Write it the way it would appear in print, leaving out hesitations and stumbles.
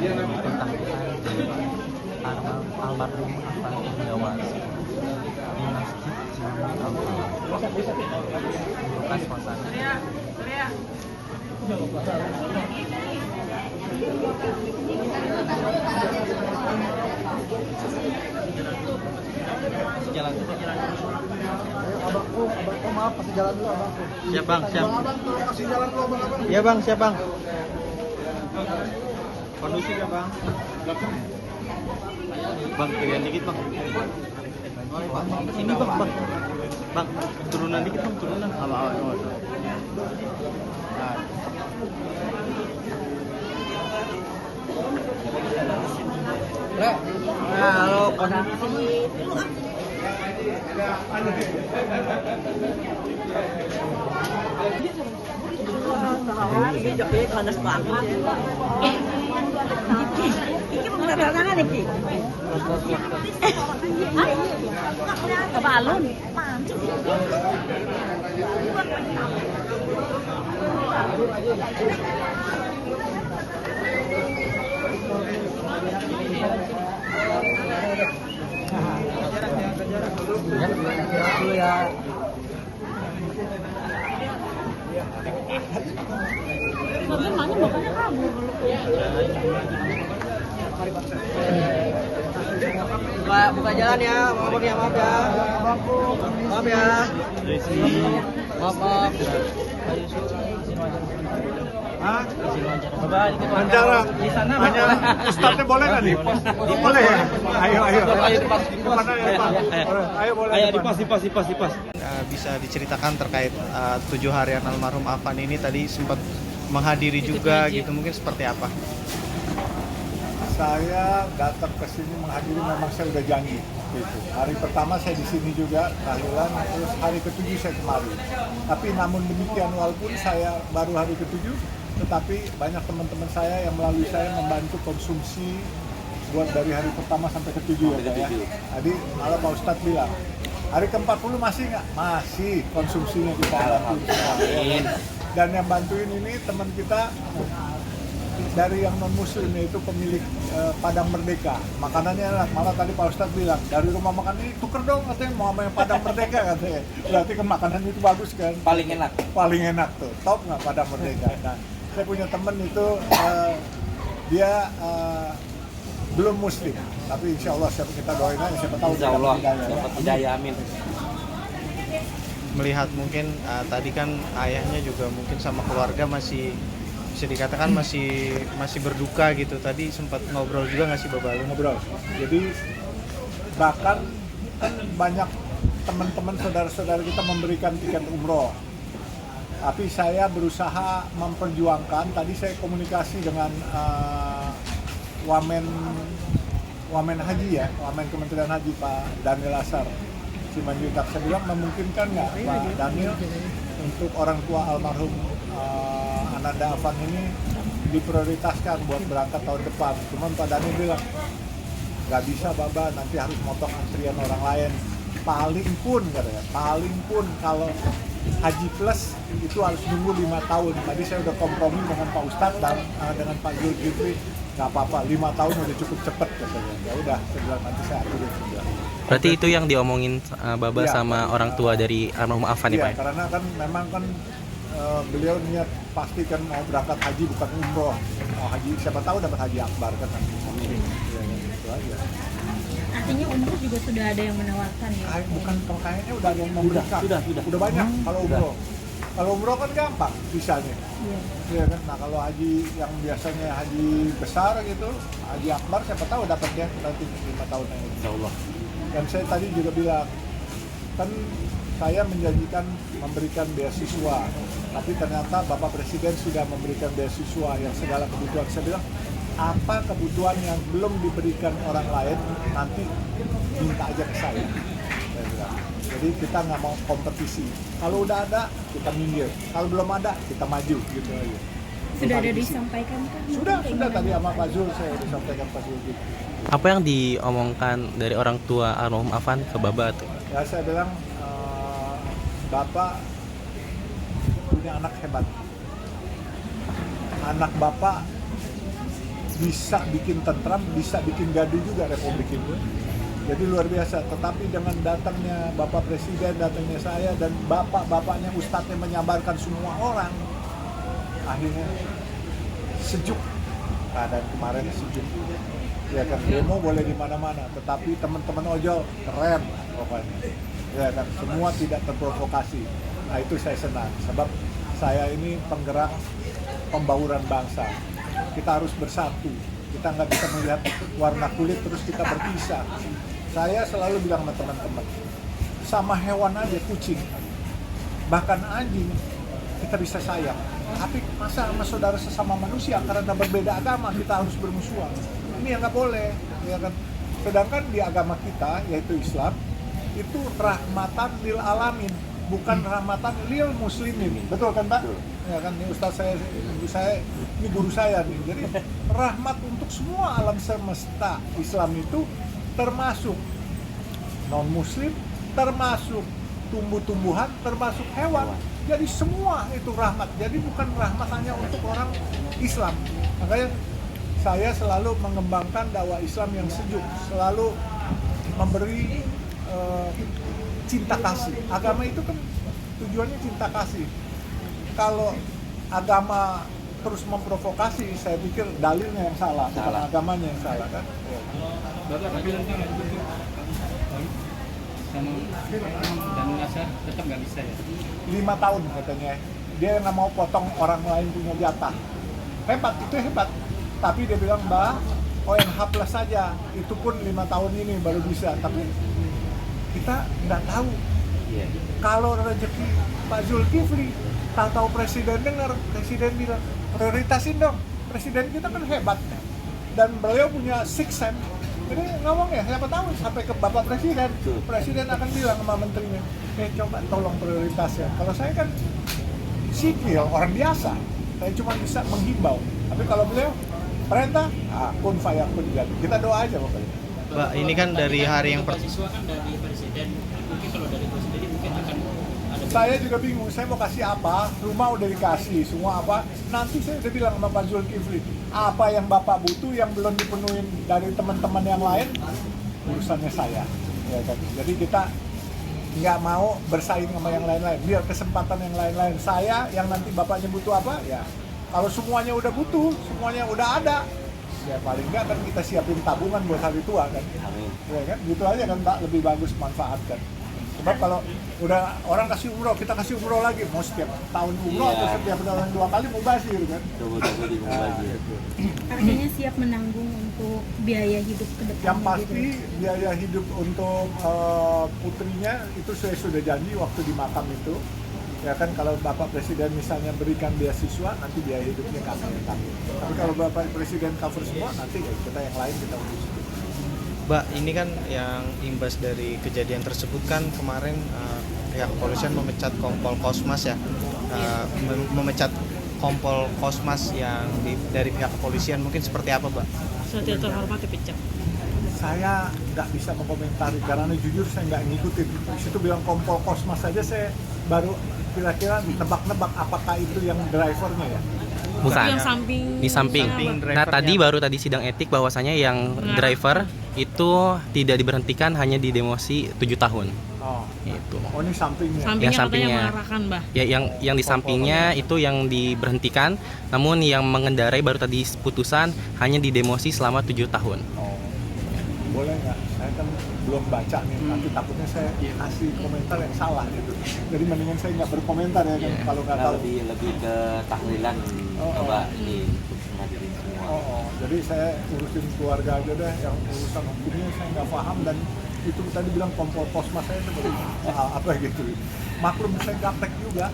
tentang almarhum Afan Indawati di Masjid Jami Al-Falah. Membuka suasana. Jalan dulu. Abangku, maaf, kasih jalan dulu abangku. Siap bang, siap. Abang, tolong kasih jalan dulu abang. Iya bang, siap bang. Kondusif ya bang. Bang, kirian dikit bang. Ini bang, bang. Bang, turunan dikit bang, turunan. Awal. Halo, kondisi. Ini joki panas banget. Iki penerbangan iki. Kebalon. Dulu ya. Bagaimana bukannya kabur? Buka jalan ya, maaf ya. Maaf ya. Maaf. Antara hanya startnya boleh nggak nih? Boleh ya? Ayo. Ayo boleh. Ayo di pas. Bisa diceritakan terkait 7 harian almarhum Afan ini, tadi sempat menghadiri juga gitu, mungkin seperti apa? Saya datang ke sini menghadiri, memang saya udah janji gitu. Hari pertama saya di sini juga tahlilan, terus hari ke-7 saya kemari. Tapi namun demikian, walaupun saya baru hari ke-7, tetapi banyak teman-teman saya yang melalui saya membantu konsumsi buat dari hari pertama sampai ke-7 ya Pak ya. Jadi malah Pak Ustadz bilang, hari ke-40 masih nggak? Masih konsumsinya kita bantuin. Dan yang bantuin ini teman kita dari yang non muslim, yaitu pemilik Padang Merdeka. Makanannya enak, malah tadi Pak Ustadz bilang dari rumah makan ini tuker dong katanya, mau sama yang Padang Merdeka katanya. Berarti kan makanan itu bagus kan? Paling enak tuh, top nggak Padang Merdeka. Nah, saya punya temen itu dia belum muslim, tapi insya Allah kita doain aja, siapa tahu insya Allah dapat hidayah, amin. Melihat mungkin tadi kan ayahnya juga mungkin sama keluarga masih bisa dikatakan masih berduka gitu. Tadi sempat ngobrol juga nggak sih Bapak? Ngobrol. Jadi bahkan kan banyak teman-teman saudara-saudara kita memberikan tiket umroh. Tapi saya berusaha memperjuangkan. Tadi saya komunikasi dengan Wamen Haji ya, Wamen Kementerian Haji Pak Daniel Asar Simanjuntak. Saya bilang memungkinkan nggak Pak Daniel untuk orang tua almarhum Ananda Afan ini diprioritaskan buat berangkat tahun depan. Cuman Pak Daniel bilang nggak bisa Baba, nanti harus motong antrian orang lain. Paling pun kalau Haji Plus itu harus nunggu 5 tahun. Tadi saya udah kompromi dengan Pak Ustadz dan dengan Pak Zulkifli, nggak apa-apa, 5 tahun udah cukup cepet katanya. Ya udah, saya bilang nanti saya aturin juga. Berarti itu yang diomongin Baba ya, sama orang tua dari almarhum Afan ya Pak? Karena kan memang kan beliau niat pasti kan mau berangkat haji bukan umroh. Mau haji, siapa tahu dapat haji akbar kan nanti. Ya, gitu aja. Artinya umroh juga sudah ada yang menawarkan ya? Bukan, kalau kayaknya udah ada yang memberikan. Udah banyak kalau umroh. Kalau umroh kan gampang visanya. Iya kan. Nah kalau haji yang biasanya haji besar gitu, haji akbar siapa tahu dapatnya nanti 5 tahun yang ini. Insya Allah. Dan saya tadi juga bilang, kan saya menjanjikan memberikan beasiswa, tapi ternyata Bapak Presiden sudah memberikan beasiswa yang segala kebutuhan. Saya bilang, apa kebutuhan yang belum diberikan orang lain, nanti minta aja ke saya bilang. Jadi kita nggak mau kompetisi. Kalau udah ada, kita minggir. Kalau belum ada, kita maju gitu aja. Sudah ada disampaikan kan? Sudah tadi sama Pak Zul, saya disampaikan Pak Zul gitu. Apa yang diomongkan dari orang tua almarhum Afan ke Baba tuh? Ya saya bilang, Bapak punya anak hebat. Anak Bapak bisa bikin tentram, bisa bikin gaduh juga republik ini. Jadi luar biasa. Tetapi dengan datangnya Bapak Presiden, datangnya saya, dan bapak-bapaknya ustadznya menyabarkan semua orang, akhirnya sejuk. Keadaan kemarin sejuk. Ya kan, demo boleh di mana-mana, tetapi teman-teman ojol keren pokoknya. Ya kan, semua tidak terprovokasi. Nah itu saya senang, sebab saya ini penggerak pembauran bangsa. Kita harus bersatu. Kita nggak bisa melihat warna kulit terus kita berpisah. Saya selalu bilang sama teman-teman, sama hewan aja, kucing, bahkan anjing, kita bisa sayang. Tapi masa sama saudara sesama manusia karena berbeda agama kita harus bermusuhan? Ini yang nggak boleh, ya kan? Sedangkan di agama kita, yaitu Islam, itu rahmatan lil alamin, bukan rahmatan lil muslimin. Betul kan Pak? Ya kan, ini ustaz saya, ini guru saya nih. Jadi rahmat untuk semua alam semesta. Islam itu termasuk non-muslim, termasuk tumbuh-tumbuhan, termasuk hewan. Jadi semua itu rahmat. Jadi bukan rahmat hanya untuk orang Islam. Makanya saya selalu mengembangkan dakwah Islam yang sejuk, selalu memberi cinta kasih. Agama itu kan tujuannya cinta kasih. Kalau agama terus memprovokasi, saya pikir dalilnya yang salah. Bukan agamanya yang salah kan. Bapak tapi nanti sama dan ngasar tetap nggak bisa ya? 5 tahun katanya. Dia nggak mau potong orang lain punya jatah. Hebat, itu hebat. Tapi dia bilang, Mbak, ONH plus saja. Itu pun 5 tahun ini baru bisa. Tapi kita nggak tahu. Kalau rezeki Pak Zulkifli, tahu presiden dengar, presiden bilang, prioritasin dong. Presiden kita kan hebat. Dan beliau punya six sense. Jadi ngomong ya, siapa tahu sampai ke Bapak Presiden, Presiden akan bilang sama menterinya, coba tolong prioritas ya. Kalau saya kan sipil, orang biasa, saya cuma bisa menghimbau. Tapi kalau beliau perintah, kun fayakun jadi. Kita doa aja pokoknya. Mbak, ini kan dari hari yang siswa kan dari presiden, mungkin kalau dari presiden mungkin akan ada. Saya juga bingung, saya mau kasih apa, rumah udah dikasih, semua apa. Nanti saya udah bilang sama Pak Zulkifli, apa yang Bapak butuh yang belum dipenuhin dari teman-teman yang lain, urusannya saya. Ya kan? Jadi kita nggak mau bersaing sama yang lain-lain, biar kesempatan yang lain-lain. Saya yang nanti Bapaknya butuh apa, ya kalau semuanya udah butuh, semuanya udah ada, ya paling nggak kan kita siapin tabungan buat hari tua kan. Amin. Ya kan, gitu aja kan Pak, lebih bagus manfaatkan. Sebab kalau udah orang kasih umroh, kita kasih umroh lagi, mau setiap tahun umroh atau setiap tahun 2 kali mau basir kan. Artinya siap menanggung untuk biaya hidup ke depan. Yang pasti biaya hidup untuk putrinya itu saya sudah janji waktu di makam itu. Ya kan, kalau Bapak Presiden misalnya berikan beasiswa, nanti biaya hidupnya kami yang tanggung. Tapi kalau Bapak Presiden cover semua, nanti ya kita yang lain kita urus. Mbak, ini kan yang imbas dari kejadian tersebut kan kemarin pihak kepolisian memecat Kompol Kosmas ya, memecat Kompol Kosmas yang dari pihak kepolisian, mungkin seperti apa, Mbak? Sudah terhormat dipecat. Saya nggak bisa mengomentari karena jujur saya nggak ngikutin. Di situ bilang Kompol Kosmas saja saya baru kira-kira nebak-nebak apakah itu yang drivernya ya. Bukan. Yang samping. Di samping. Nah, baru tadi sidang etik bahwasanya yang driver itu tidak diberhentikan, hanya didemosi 7 tahun. Oh. Itu. Oh, ini sampingnya. Sampingnya Yang sampingnya. katanya mengarahkan, Mbah. Ya, yang di sampingnya itu yang diberhentikan, namun yang mengendarai baru tadi putusan hanya didemosi selama 7 tahun. Oh. Boleh nggak? Saya kan belum baca nih, nanti takutnya saya kasih komentar yang salah gitu. Jadi mendingan saya nggak berkomentar ya kan, kalau nggak tahu. Lebih ke tahlilan coba nih untuk menghadirin semua. Jadi saya urusin keluarga aja deh, yang urusan hukumnya saya nggak paham, dan itu tadi bilang Kompol Kosmas saya seperti apa gitu. Maklum saya gaptek juga.